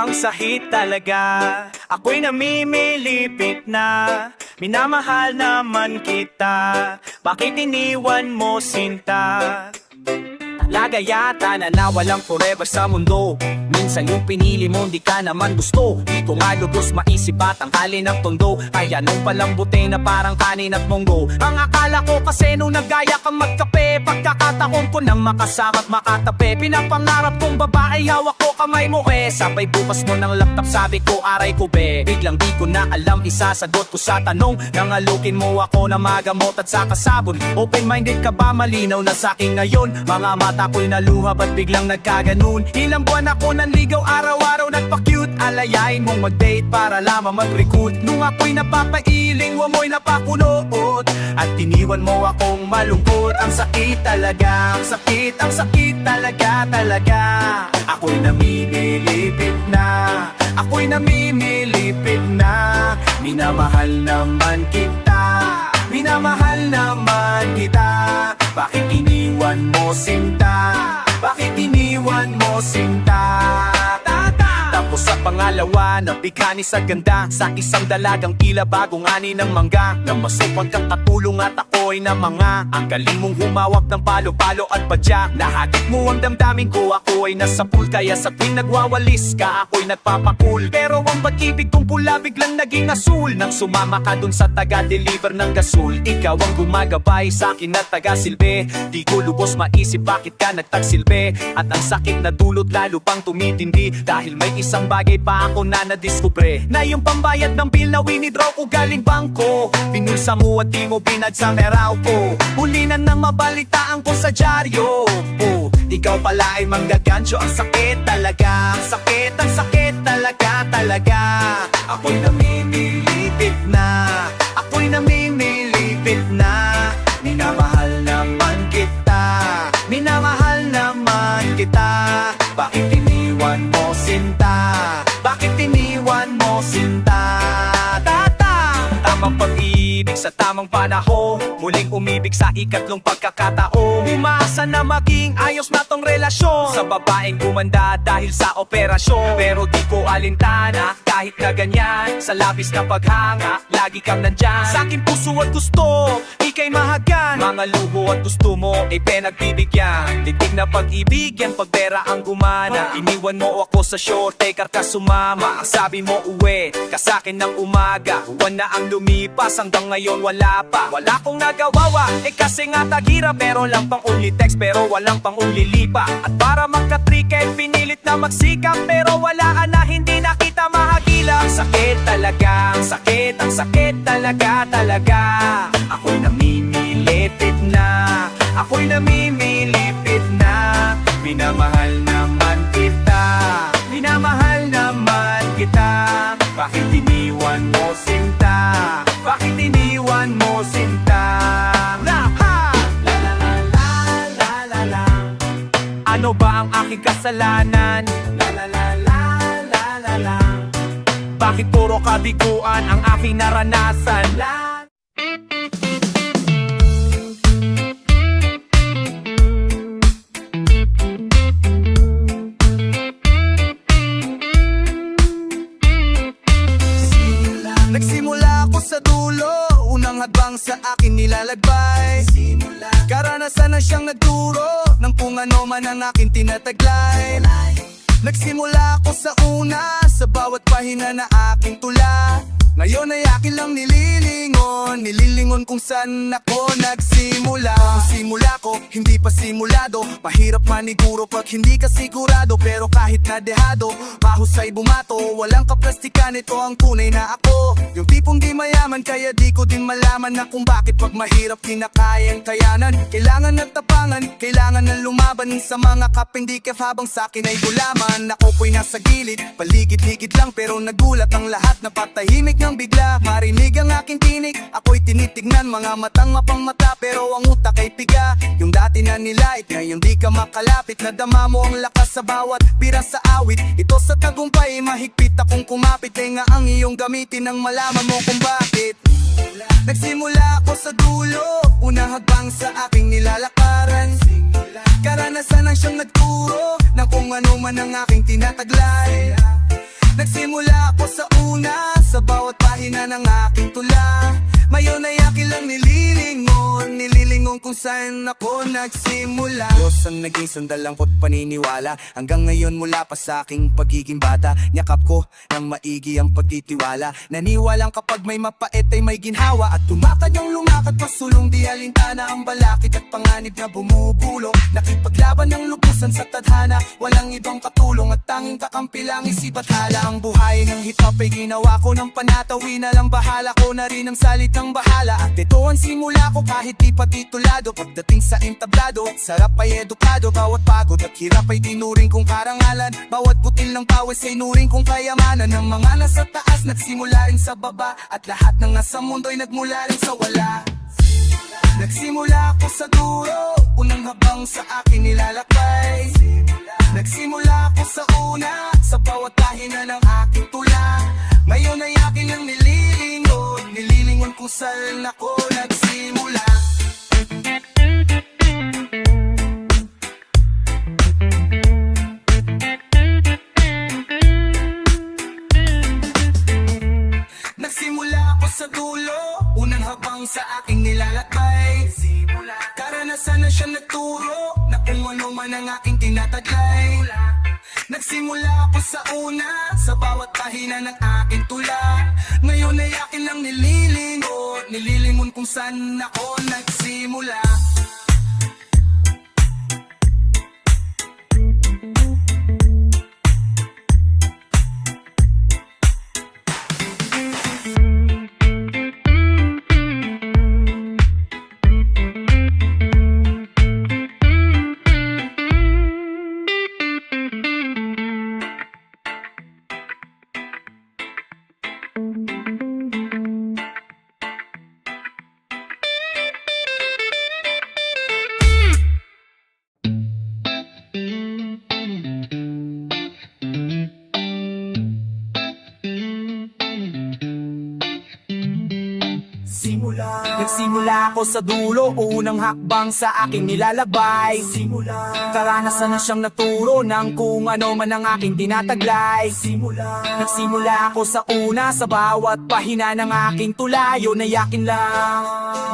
ang sakit talaga. Ako'y namimilipit na, minamahal naman kita. Bakit iniwan mo sinta? Talaga yata na nawalang forever sa mundo. Minsan yung pinili mo di ka naman gusto. Di ko nga lubos maisip at ang halin ng tondo. Kaya nung palambutin na parang kanin at munggo. Ang akala ko kasi nung nagaya kang magkape, pagkakataon ko nang makasama at makatape. Pinapangarap kong babae, hawak ko kamay mo sabay bukas mo ng laptop, sabi ko aray ko be. Biglang di ko na alam, isasagot ko sa tanong. Nangalukin mo ako na magamot at sa kasabon. Open-minded ka ba, malinaw na sa'kin ngayon. Mga mata ko'y naluha, ba't biglang nagkaganon? Ilang buwan ako nanligaw, araw-araw nagpa-cute. Alayain mong mag-date para lamang mag-recruit. Nung ako'y napapailing, wamoy napakunot. At tiniwan mo akong malungkot. Ang sakit talaga, ang sakit talaga, talaga. Ako'y namimilipit na, ako'y namimilipit na. Minamahal naman kita, minamahal naman kita. Bakit iniwan mo sinta? Bakit iniwan mo sinta? Tapos sa pangalawa, nabigani sa ganda. Sa isang dalagang tila bagong ani ng mangga. Na masupag kang katulong at ako'y na mga. Ang galing mong humawak ng palo-palo at padya. Nahagip mo ang damdamin ko, ako ay nasa pool. Kaya sa tuwing nagwawalis ka, ako'y nagpapakul. Pero ang pag-ibig kong pula biglang naging asul. Nang sumama ka dun sa taga-deliver ng gasol. Ikaw ang gumagabay sa akin at taga-silbi. Di ko lubos maisip bakit ka nagtagsilbi. At ang sakit na dulot lalo pang tumitindi. Dahil may isang bagay pa ako na nadiskubre. Na yung pambayad ng bill na winidraw ko galing bangko. Pinulsa mo at di mo binad sa meraw ko. Huli na nang mabalitaan ko sa dyaryo. Ikaw pala ay manggagancho. Ang sakit talaga, ang sakit talaga, talaga. Ako'y namimilipit na, ako'y namimilipit na. Minamahal naman kita, minamahal naman kita. Bakit iniwan mo sinta? Bakit iniwan mo sinta? Tamang pag-ibig sa tamang panahon, muling umibig sa ikatlong pagkakataon. Umasa na maging ayos na tong relasyon. Sa babaeng gumanda dahil sa operasyon. Pero di ko alintana kahit na ganyan. Sa labis na paghanga, lagi kang nandyan. Sa aking puso at gusto, ika'y mahagan. Mga luho at gusto mo, pinagbibigyan. Litig na pag-ibig yan, pag pera ang gumana. Iniwan mo ako sa shore, taker ka sumama. Ang sabi mo uwi, kasakin ng umaga. Buwan na ang lumipas, hanggang ngayon wala pa. Wala kong nagawawa, kasi nga tagira. Pero lang pang only text, pero walang pang only lipa. At para magka-3K, pinilit na magsikap. Pero wala ka na, hindi na kita mahagila. Ang sakit talaga, ang sakit talaga, talaga. Ako'y namimilipit na, ako'y namimilipit na. Minamahal naman kita, minamahal naman kita. Bakit iniwan mo sinta? Bakit iniwan mo sinta? La la la la la la la. Ano ba ang aking kasalanan? La la la la la la la. Bakit puro kabiguan ang aking naranasan? Nagsimula ako sa dulo, unang hadbang sa akin nilalagpay. Karanasan na siyang nagturo ng kung ano man ang akin tinataglay. Nagsimula ako sa una, sa bawat pahina na aking tula. Ngayon ay akin lang nililingon kung saan ako nagsimula. Ang simula ko, hindi pa simulado. Mahirap maniguro pag hindi ka sigurado. Pero kahit na dehado, mahusay bumato. Walang kaplastikan, ito ang tunay na ako. Yung tipong di mayaman, kaya di ko din malaman na kung bakit pag mahirap kinakayang kayanan. Kailangan ng tapangan, kailangan ng lumaban sa mga kapindikef habang sakin ay gulaman. Ako po'y nasa gilid, paligid-ligid lang pero nagulat ang lahat na patahimik ng bigla. Marinig ang aking tinig, ako'y tinitignan, mga matang mapangmata pero ang utak ay piga. Yung dati na nilait, ngayon di ka makalapit. Nadama mo ang lakas sa bawat pira sa awit. Ito sa tagumpay, mahigpit akong kumapit. Nga ang iyong gamitin nang malaman mo kung bakit. Nagsimula ako sa dulo, unang hadbang sa aking nilalakaran. Karanasan ang siyang nagturo ng kung ano man ang aking tinataglay. Nagsimula ako sa una, sa bawat pahina ng aking tula. Mayon ay akin lang nililingon kung saan ako nagsimula. Diyos ang naging sandalang ko't paniniwala, hanggang ngayon mula pa sa aking pagiging bata. Nyakap ko ng maigi ang pagtitiwala, naniwalang kapag may mapait ay may ginhawa. At tumakad yung lumakad pasulong, di alintana ang balakid at panganib na bumubulong. Nakipaglaban ng lubusan sa tadhana, walang ibang katulong at tanging kakampi lang isipat hala. Ang buhay ng hip-hop ay ginawa ko ng panatawi na lang, bahala ko na rin ang salitang bahala. At ito ang simula ko kahit di pa titulado, pagdating sa entablado at sarap ay edukado. Bawat pagod at hirap ay tinuring kong karangalan, bawat butil ng pawis ay nuring kong kayamanan. Ng mga nasa taas nagsimula rin sa baba, at lahat ng nasa mundo ay nagmula rin sa wala. Nagsimula ako sa dulo, unang habang sa akin nilalakbay. Nagsimula ako sa una, sa bawat pahina ng aking tula. Ngayon ay akin ang nililingon kung saan ako nagsimula. Nagsimula ako sa dulo, unang habang sa aking nilalakbay. Karanasan na siya nagturo, na kung ano man ang aking tinataglay. Nagsimula ako sa una, sa bawat pahina ng aking tula. Ngayon ay akin lang nililingon kung saan ako nagsimula. Nagsimula ako sa dulo, unang hakbang sa aking nilalabay. Karanasan na siyang naturo ng kung ano man ang aking tinataglay. Nagsimula ako sa una, sa bawat pahina ng aking tula. Yun ay akin lang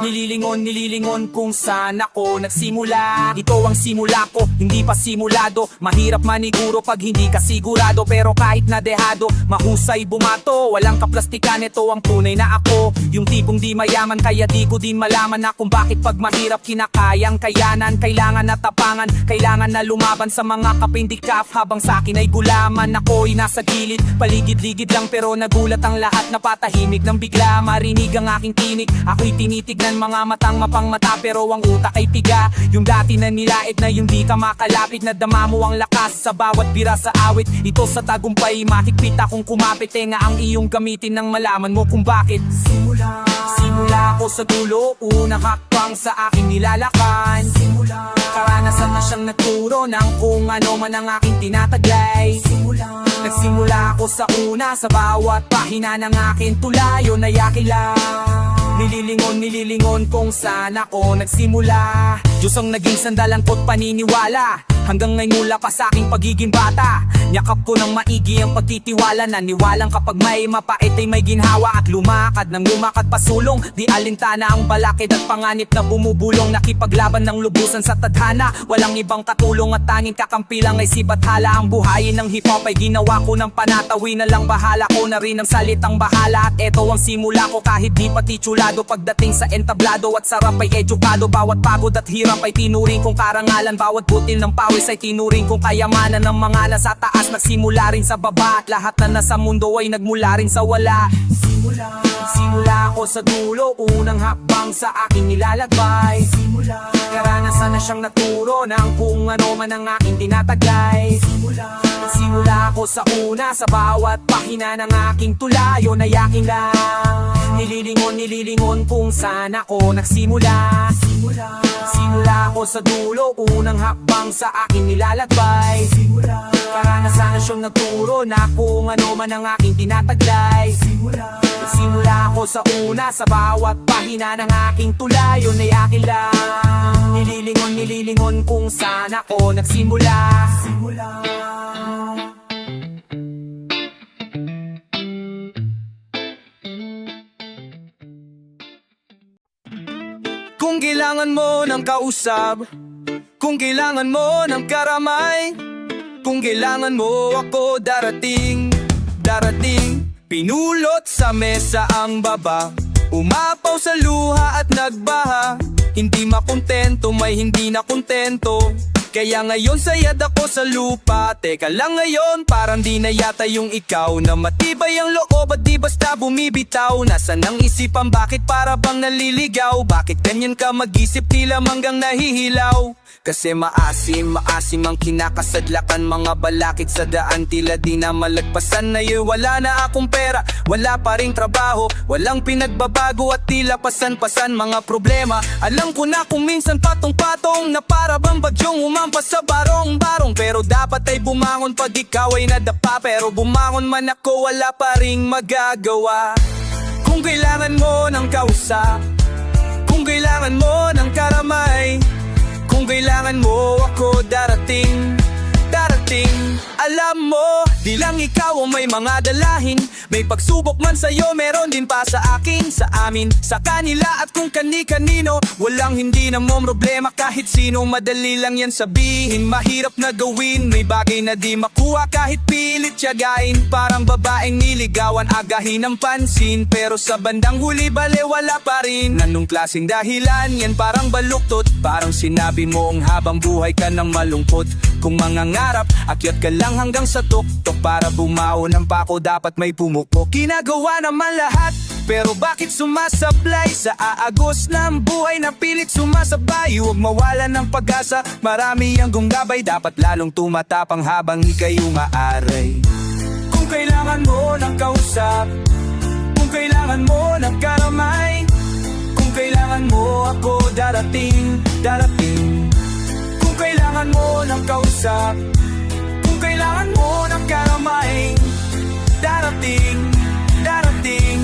nililingon kung saan ako nagsimula. Ito ang simula ko, hindi pa simulado. Mahirap maniguro pag hindi ka sigurado, pero kahit na dehado, mahusay bumato. Walang kaplastikan, ito ang tunay na ako. Yung tipong di mayaman, kaya di ko din malaman na kung bakit pag mahirap kinakayang kayanan. Kailangan na tapangan, kailangan na lumaban sa mga kapindikap. Habang sa akin ay gulaman, ako'y nasa gilid, paligid-ligid lang pero nagulat ang lahat. Napatahimik ng bigla, marinig ang aking tinig. Ako'y tinitignan, mga matang mapangmata pero ang utak ay tiga. Yung dati na nilait na yung di ka makalapit, na dama mo ang lakas sa bawat bira sa awit. Ito sa tagumpay, mahigpit akong kumapit. Tenga ang iyong gamitin nang malaman mo kung bakit. Simula ako sa dulo, unang hakbang sa aking nilalakan. Karanasan na siyang nagturo ng kung ano man ang aking tinataglay. Nagsimula ako sa una, sa bawat pahina ng aking tula. Yun ay akin lang nililingon kung saan ako nagsimula. Diyos ang naging sandalan ko't paniniwala, hanggang ngayon mula pa sa aking pagiging bata. Nyakap ko ng maigi ang pagtitiwala, naniwalang kapag may mapait ay may ginhawa. At lumakad ng lumakad pasulong, di alintana ang balakid at panganib na bumubulong. Nakipaglaban ng lubusan sa tadhana, walang ibang katulong at tanging kakampi lang ay sibathala. Ang buhayin ng hip-hop ay ginawa ko ng panatawi na lang, bahala ko na rin ang salitang bahala. At eto ang simula ko kahit di pati tsulado, pagdating sa entablado at sarap ay edukado. Bawat pagod at hirap ay tinuring kong karangalan, bawat butil ng pawis ay tinuring kong kayamanan. Ng mga nasa taas nagsimula rin sa baba, at lahat na nasa mundo ay nagmula rin sa wala. Simula ako sa dulo, unang hakbang sa aking nilalakbay. Karanasan na siyang naturo ng kung ano man ang aking tinataglay. Simula ako sa una, sa bawat pahina ng aking tula. Yun ay akin lang nililingon kung saan ako nagsimula. Simula ako sa dulo, unang hakbang sa aking nilalakbay. Karanasan na siyang nagturo na kung ano man ang aking tinataglay. Simula ako sa una, sa bawat pahina ng aking tula. Yun ay akin lang nililingon kung saan ako nagsimula. Kung kailangan mo ng kausap, kung kailangan mo ng karamay, kung kailangan mo ako darating, darating. Pinulot sa mesa ang baba, umapaw sa luha at nagbaha. Hindi makontento, may hindi na kontento. Kaya ngayon sayad ako sa lupa. Teka lang ngayon, parang di na yata yung ikaw na matibay ang loob at di basta bumibitaw. Nasaan ang isipan, bakit para bang naliligaw? Bakit ganyan ka mag-isip, tila manggang nahihilaw? Kasi maasim, maasim ang kinakasadlakan. Mga balakid sa daan, tila di na malagpasan. Na wala na akong pera, wala pa ring trabaho, walang pinagbabago at tila pasan-pasan mga problema. Alam ko na kung minsan patong-patong na para bang bagyong umampas sa barong-barong. Pero dapat ay bumangon pag ikaw ay nadapa. Pero bumangon man ako, wala pa ring magagawa. Kung kailangan mo ng kausap, kung kailangan mo ng karamay, kung kailangan mo ako darating, darating. Alam mo, di lang ikaw ang may mga dalahin. May pagsubok man sa'yo, meron din pa sa akin, sa amin, sa kanila at kung kani-kanino. Walang hindi na mo problema kahit sino. Madali lang yan sabihin, mahirap na gawin. May bagay na di makuha kahit pilit tiyagain. Parang babaeng niligawan, agahin ang pansin. Pero sa bandang huli, bale wala pa rin. Anong klaseng dahilan, yan parang baluktot. Parang sinabi mo ang habang buhay ka ng malungkot. Kung mangangarap, akyat ka lang hanggang sa tuktok. Para bumaon ang pako, dapat may pumuko. Ginagawa naman lahat, pero bakit sumasablay sa aagos ng buhay na pilit sumasabay? Huwag mawalan ng pag-asa, marami ang gumagabay. Dapat lalong tumatapang habang ika'y umaaray. Kung kailangan mo ng kausap, kung kailangan mo ng karamay, kung kailangan mo ako darating, darating. Kung kailangan mo ng kausap, kung kailangan mo ng karamay, darating, darating.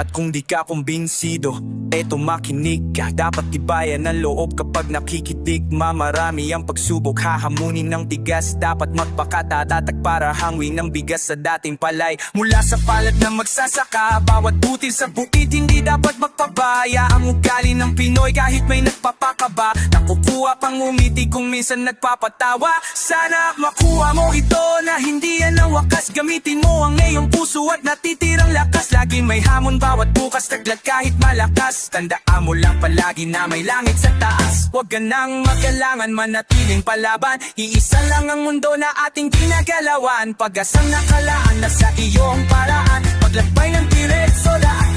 At kung di ka kumbinsido, eto makinig ka. Dapat tibayan ng loob kapag nakikitig. Marami ang pagsubok, hahamunin ng tigas. Dapat magpakatatatag para hangwin ng bigas sa dating palay. Mula sa palad na magsasaka, bawat butil sa bukid hindi dapat magpabaya. Ang ugali ng Pinoy kahit may nagpapakaba, nakukuha pang umiti kung minsan nagpapatawa. Sana makuha mo ito na hindi yan ang wakas. Gamitin mo ang iyong puso at natitirang lakas. Lagi may hamon bawat bukas, taglat kahit malakas. Tandaan mo lang palagi na may langit sa taas. Huwag ka nang magkailangan manatiling palaban. Iisa lang ang mundo na ating ginagalawan. Pag-asang nakalaan na sa iyong paraan, maglakbay ng diretso lahat.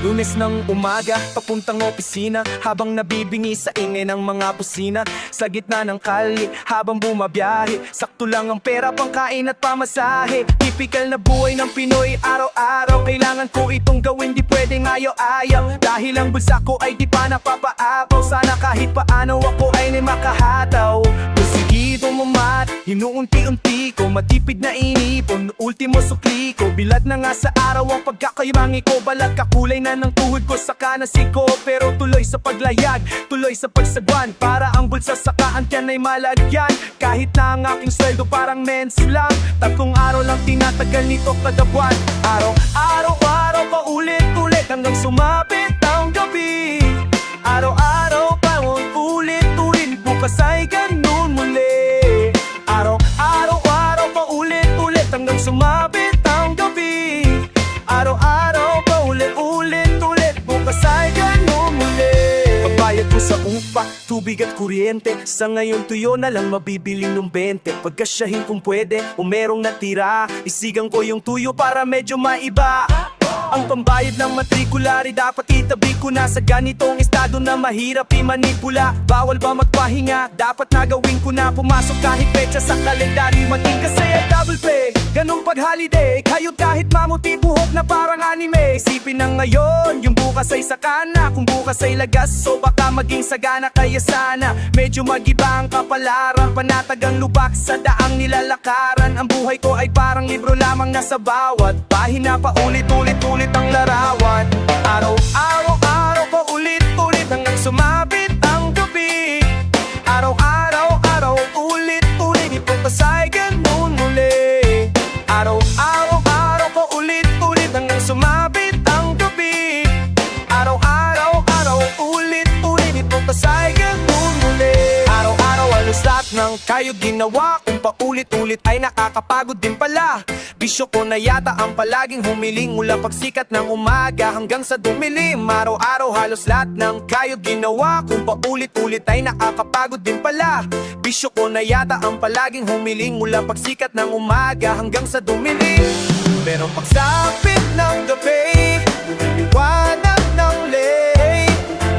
Lunes ng umaga, papuntang opisina, habang nabibingi sa ingay ng mga busina. Sa gitna ng kalye, habang bumabiyahe, sakto lang ang pera, pangkain at pamasahe. Tipikal na buhay ng Pinoy, araw-araw. Kailangan ko itong gawin, di pwedeng ayaw-ayaw. Dahil ang bulsa ko ay di pa napapaapaw. Sana kahit paano ako ay may makahataw. Sige, tumamat, hinuunti-unti ko, matipid na inipon, ultimo sukli ko. Bilad na nga sa araw ang pagkakaimangi ko, balat kakulay na ng tuhod ko, saka nasiko. Pero tuloy sa paglayag, tuloy sa pagsagwan, para ang bulsa sa kaantyan ay malagyan. Kahit na ang aking sweldo parang men's lang, 3 araw lang tinatagal nito kada buwan. Araw-araw paulit-ulit hanggang sumapit ang gabi. Araw-araw paulit-ulit, bukas ay ganun muli. Araw-araw paulit-ulit hanggang sumapit ang gabi. Araw-araw paulit-ulit, bukas ay ganun muli. Pagbayad ko sa upa, tubig at kuryente, sa ngayon tuyo na lang mabibiling ng 20. Pagkasyahin kung pwede o merong natira, isigang ko yung tuyo para medyo maiba. Ang pambayad ng matrikulari dapat itabi ko na sa ganitong estado na mahirap i-manipula. Bawal ba magpahinga? Dapat na gawin ko na. Pumasok kahit petsa sa kalendaryo, maging kasi ay double pay. Ganun pag holiday, kayo't kahit mamuti buhok na parang anime. Isipin na ngayon, yung bukas ay sakana. Kung bukas ay lagas, so baka maging sagana. Kaya sana, medyo mag-iba ang kapalaran. Panatag ang lubak sa daang nilalakaran. Ang buhay ko ay parang libro lamang nasa bawat pahina. Paulit-ulit-ulit ang larawan. Araw-araw pa ulit-ulit hanggang sumabit ang gabi. Araw-araw, ulit-ulit ipagpasay ganun muli. Araw-araw pa ulit-ulit hanggang sumabit ang gabi. Araw-araw, ulit-ulit ipagpasay ganun muli. Araw-araw halos lahat ng kayo ginawa kung paulit-ulit ay nakakapagod din pala. Bisyo ko na yata ang palaging humiling mula pagsikat ng umaga hanggang sa dumilim. Araw-araw halos lahat ng kayo ginawa kung paulit-ulit ay nakakapagod din pala. Bisyo ko na yata ang palaging humiling mula pagsikat ng umaga hanggang sa dumilim. Pero pagsapit ng gabi, liwanag ng lay,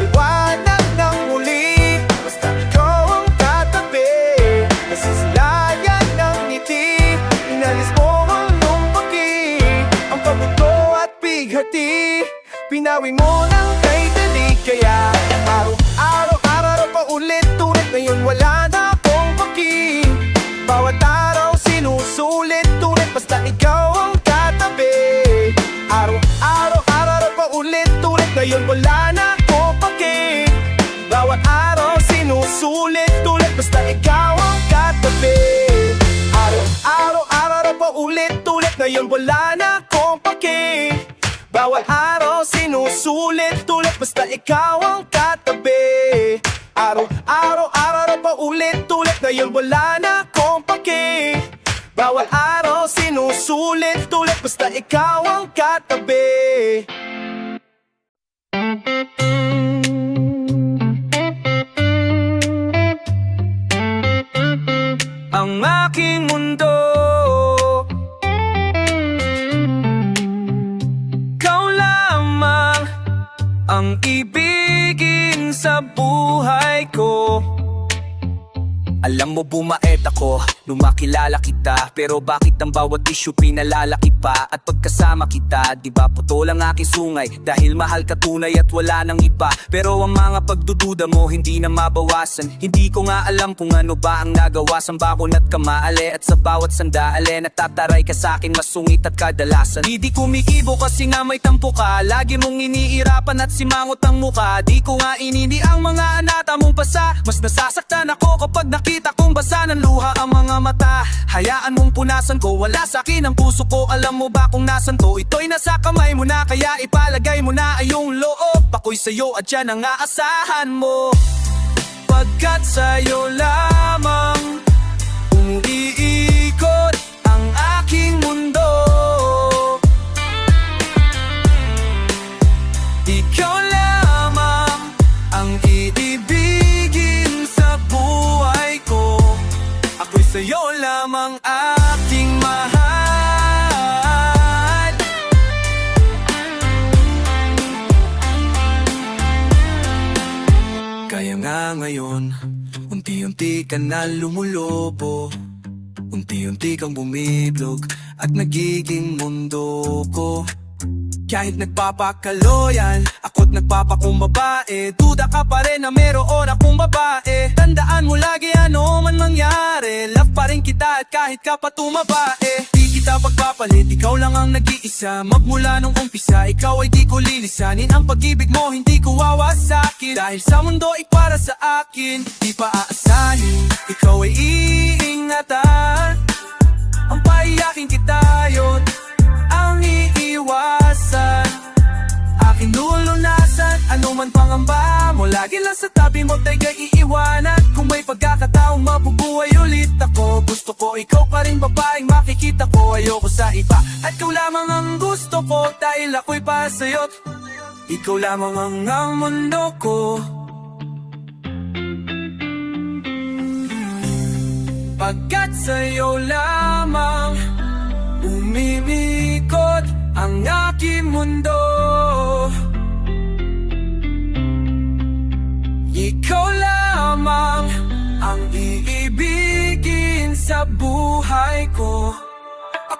liwanag ng muli. Basta ikaw ang katabi, nasisilayan ng ngiti. Inalis mo ang lumpaki, ang pagod at bighati. Pinawi mo ng kay dalig. Kaya araw-araw pa ulit-ulit, ngayon wala na akong paki. Bawat araw sinusulit-ulit, basta ikaw ang katabi. Araw-araw pa ulit-ulit, ngayon wala na akong paki. Bawat araw sinusulit-ulit, basta ikaw ang katabi. Araw-araw pa ulit-ulit, ngayon wala na akong paki. Bawat araw sinusulit-ulit, basta ikaw ang katabi. Araw-araw pa ulit-ulit, ngayon wala na akong paki. Bawat araw sinusulit-ulit, basta ikaw ang katabi. Ang aking mundo, ikaw lamang ang ibigin sa buhay ko. Alam mo bumaet ako nung makilala kita, pero bakit ang bawat issue pinalalaki pa? At pagkasama kita, di ba putol ang aking sungay? Dahil mahal ka tunay at wala nang iba. Pero ang mga pagdududa mo hindi na mabawasan. Hindi ko nga alam kung ano ba ang nagawa. Sambakon at kamaali, at sa bawat sandaali natataray ka sa'kin masungit at kadalasan. Di kumikibo kasi nga may tampo ka. Lagi mong iniirapan at simangot ang muka. Di ko nga inindi ang mga anata mong pasa. Mas nasasaktan ako kapag nakita kong basa ng luha ang mga mata. Hayaan mong punasan ko, wala sa'kin ang puso ko. Alam mo ba kung nasan to? Ito'y nasa kamay mo na, kaya ipalagay mo na ay yung loob. Ako'y sa'yo at yan ang aasahan mo. Pagkat sa'yo lamang umiikot ang aking mundo. Ikaw lamang ang iibigin sa buhay ko. Ako'y sa'yo lamang aking mahal. Kaya nga ngayon, unti-unti ka na lumulobo. Unti-unti kang bumiblog at nagiging mundo ko. Kahit nagpapakaloyan, ako't nagpapakumbabae. Duda ka pa rin na meron akong babae. Tandaan mo lagi ano man mangyari, love pa rin kita at kahit ka pa tumabae. Di kita pagpapalit, ikaw lang ang nag-iisa. Magmula nung umpisa, ikaw ay di ko lilisanin. Ang pag-ibig mo hindi ko wawasakin. Dahil sa mundo ay para sa akin, di pa aasahin. Ikaw ay iingatan. Ang paiyakin kita yun ang iiwasan. Aking lulunasan, ano man pangamba mo. Lagi lang sa tabi mo, tayo iiwanan. Kung may pagkakataong mabubuhay ulit ako, gusto ko ikaw pa rin babaeng makikita ko. Ayoko sa iba, at ikaw lamang ang gusto ko. Dahil ako'y para sa'yo, ikaw lamang ang mundo ko. Pagkat sa'yo lamang umimikot ang aking mundo.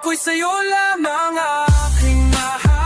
ako'y sa'yo lamang aking mahal.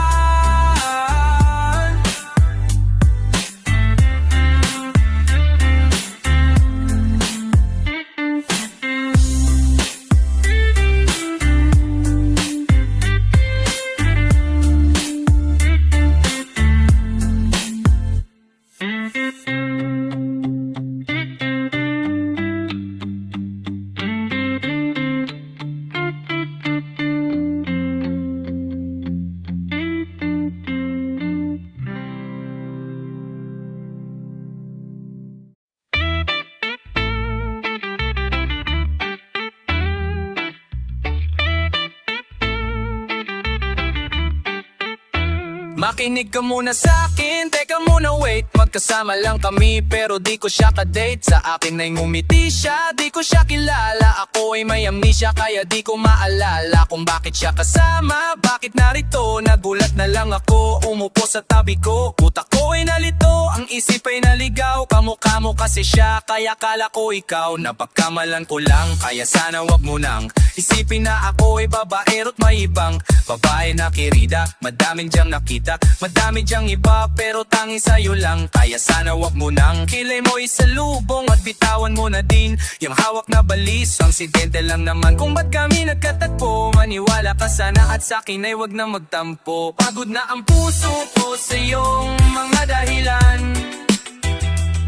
Makinig ka muna sa'kin, teka muna wait. Magkasama lang kami pero di ko siya kadate. Sa akin ay ngumiti siya, di ko siya kilala. Ako ay may amnesia kaya di ko maalala kung bakit siya kasama, bakit narito. Nagulat na lang ako, umupo sa tabi ko. Utak ko ay nalito, ang isip ay naligaw. Kamukha mo kasi siya, kaya kala ko ikaw. Napagkamalan ko lang, kaya sana wag mo nang isipin na ako ay babaero't may ibang babae na kirida. Madaming diyang nakita, madami diyang iba, pero tanging sa'yo lang. Kaya sana wag mo nang kilay mo isalubong at bitawan mo na din yung hawak na balis. Ang sidente lang naman kung ba't kami nagkatagpo. Maniwala ka sana at sa'kin ay wag na magtampo. Pagod na ang puso ko sa iyong mga dahilan.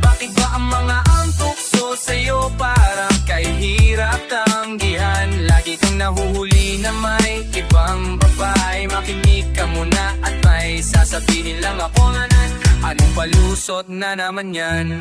Bakit ba ang mga tukso sa'yo parang kay hirap tanggihan? Lagi kang nahuhuli na may ibang babae. Makinig ka muna at may sasabihin lang ako na anong palusot na naman yan?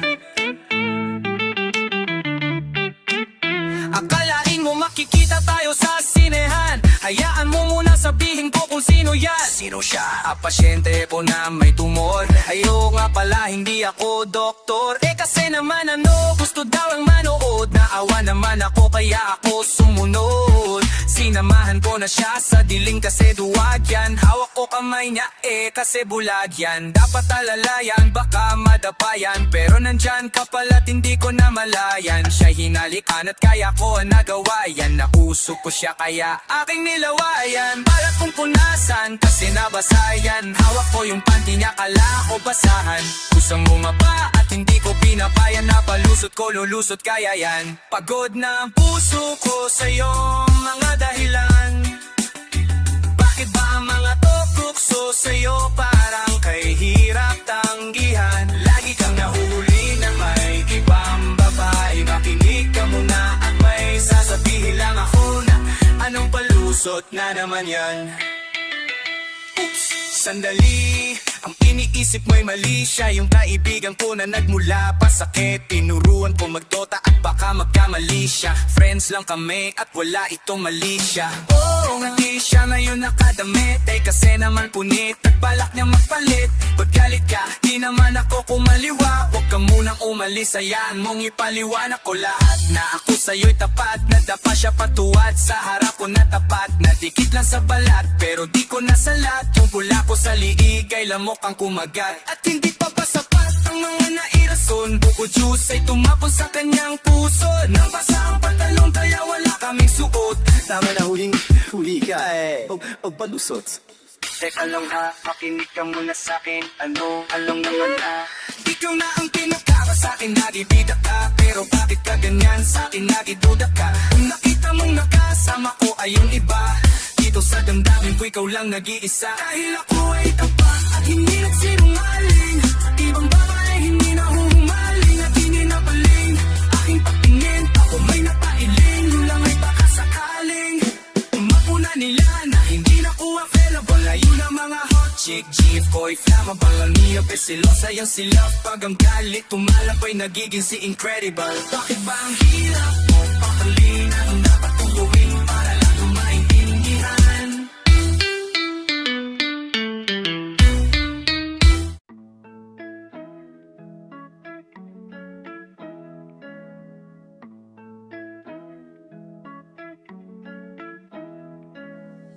Akalain mo makikita tayo sa sinehan. Hayaan mo muna sabihin ko kung sino yan. Sino siya? Pasyente po na may tumor. Ayo nga pala hindi ako doktor. Kasi naman ano, gusto daw ang manood. Naawa naman ako kaya ako sumunod. Sinamahan ko na siya sa diling kasi duwag yan. Hawak ko kamay niya kasi bulag yan. Dapat alalayan, baka madapayan. Pero nandyan ka pala't hindi ko na malayan. Siya hinalikan at kaya ko nagawa yan. Nausok ko siya kaya aking nilawayan. Balat kong punasan kasi nabasayan. Hawak ko yung panty niya kala ko basahan. Kusang bumaba at hindi ko pinapayan. Napalusot ko lulusot kaya yan. Pagod na ang puso ko sa'yo mga dahilan. Bakit ba ang mga tukso sa'yo parang kay hirap tanggihan? Lagi kang nahuli na may ibang babae. Makinig ka muna at may sasabihin lang ako na anong palusot na naman yan? Oops, sandali, ang iniisip mo'y mali. Siya yung kaibigan ko na nagmula pa sakit. Tinuruan ko magdota at baka magkamali siya. Friends lang kami at wala itong mali siya. Oo, ngati siya ngayon nakadamit kasi naman punit at balak niya magpalit. Pag galit ka, di naman ako kumaliwa. Huwag ka munang umalis, hayaan mong ipaliwanag ko lahat. Na ako sa'yo'y tapat, nadapa siya patuwad. Sa harap ko na tapat, nadikit lang sa balat. Pero di ko nasalat, yung pula ko sa liig ay lamok ang kumagat. At hindi pa ba sapat ang mga nairason? Buko juice ay tumapon sa kanyang puso. Nang basa ang pantalong kaya wala kaming suot. Tama na huli ka o palusot. Teka lang ha, makinig ka muna sa'kin. Anong naman ha? Ikaw na ang pinagkaka sa'kin, nagibida ka. Pero bakit ka ganyan sa'kin, nagiduda ka? Kung nakita mong nakasama ko ay yung iba, dito sa damdamin ko ikaw lang nag-iisa. Dahil ako ay tapat at hindi nagsinungaling. Ibang babae hindi na huhumaling at hindi na baling. Aking patingin, ako may napailing. Yun lang ay baka sakaling mapuna nila na hindi na ko available. Ayun ang mga hot chick, jeep, boy, flammable. Ang niya besilosa yung sila. Pag ang galit tumalapay nagiging si incredible. Bakit ba ang hirap mo pakalin? Anong dapat kong gawin para lang maintindihan?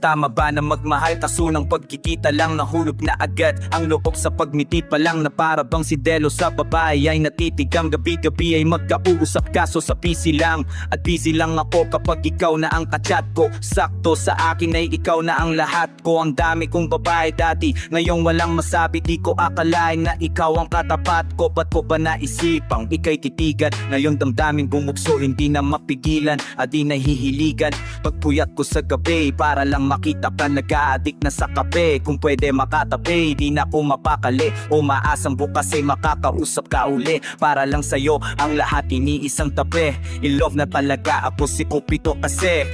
Tama ba na magmahal kaso ng pagkikita lang nahulog na agad ang loob sa pagmiti pa lang na para bang si Delo sa babae ay natitigang gabi-gabi ay magkausap kaso sa PC lang at busy lang ako kapag ikaw na ang kachat ko. Sakto sa akin ay ikaw na ang lahat ko. Ang dami kong babae dati ngayong walang masabi, di ko akalain na ikaw ang katapat ko. Ba't ko ba naisipang ika'y titigan? Ngayon damdamin bumukso hindi na mapigilan at di nahihiligan pagpuyat ko sa gabi para lang makita ka nag-a-addict na sa kape. Kung pwede makatabi di na ako mapakali o maasang bukas ay makakausap ka uli para lang sa'yo ang lahat iniisang tabi. In love na talaga ako si Cupido kasi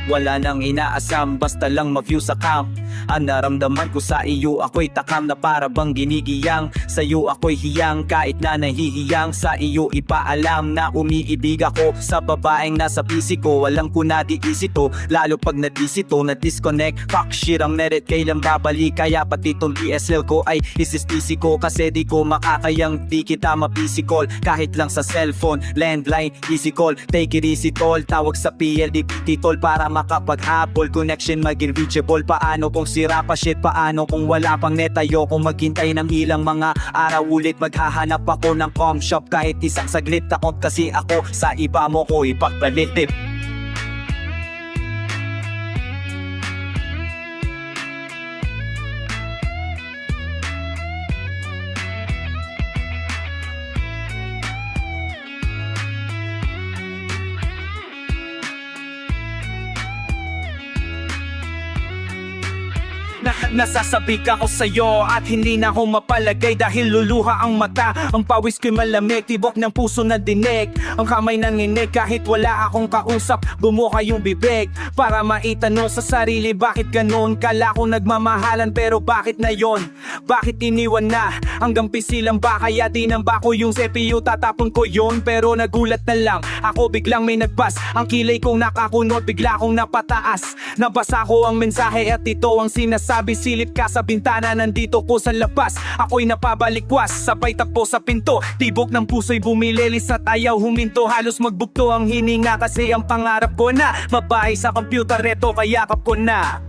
wala nang inaasam basta lang ma-view sa cam. Ang naramdaman ko sa iyo ako'y takam na para bang ginigiyang. Sa iyo ako'y hiyang kahit na nahihiyang. Sa iyo ipaalam na umiibig ako sa babaeng nasa PC ko. Walang kunadi-isip to lalo pag nadisito na disconnect. Fuck shit ang merit kailan babalik. Kaya pati tong DSL ko ay isistisi ko kasi di ko makakayang di kita ma-PC call. Kahit lang sa cellphone, landline, easy call. Take it easy tol, tawag sa PLDT tol para makapaghabol. Connection maging reachable. Paano kung sira pa shit? Paano kung wala pang net? Ayoko maghintay ng ilang mga araw ulit. Maghahanap ako ng com shop kahit isang saglit. Takot kasi ako sa iba mo ko ipagpalitip. Nasasabik ako sa'yo at hindi na ako mapalagay dahil luluha ang mata. Ang pawis ko'y malamig, tibok ng puso na dinig. Ang kamay nanginig kahit wala akong kausap. Bumuka yung bibig para maitanong sa sarili bakit ganun. Kala ko nagmamahalan pero bakit na yon? Bakit iniwan na? Hanggang pisilang ba kaya tinamba ko yung CPU? Tatapon ko yon pero nagulat na lang ako biglang may nagbas. Ang kilay kong nakakunot bigla kong napataas. Nabasa ko ang mensahe at ito ang sinasabi. Silip ka sa bintana, nandito ko sa labas. Ako'y napabalikwas, sabay takbo sa pinto. Tibok ng puso'y bumilelis at ayaw huminto. Halos magbugto ang hininga kasi ang pangarap ko na mabahay sa computer. Eto kayakap ko na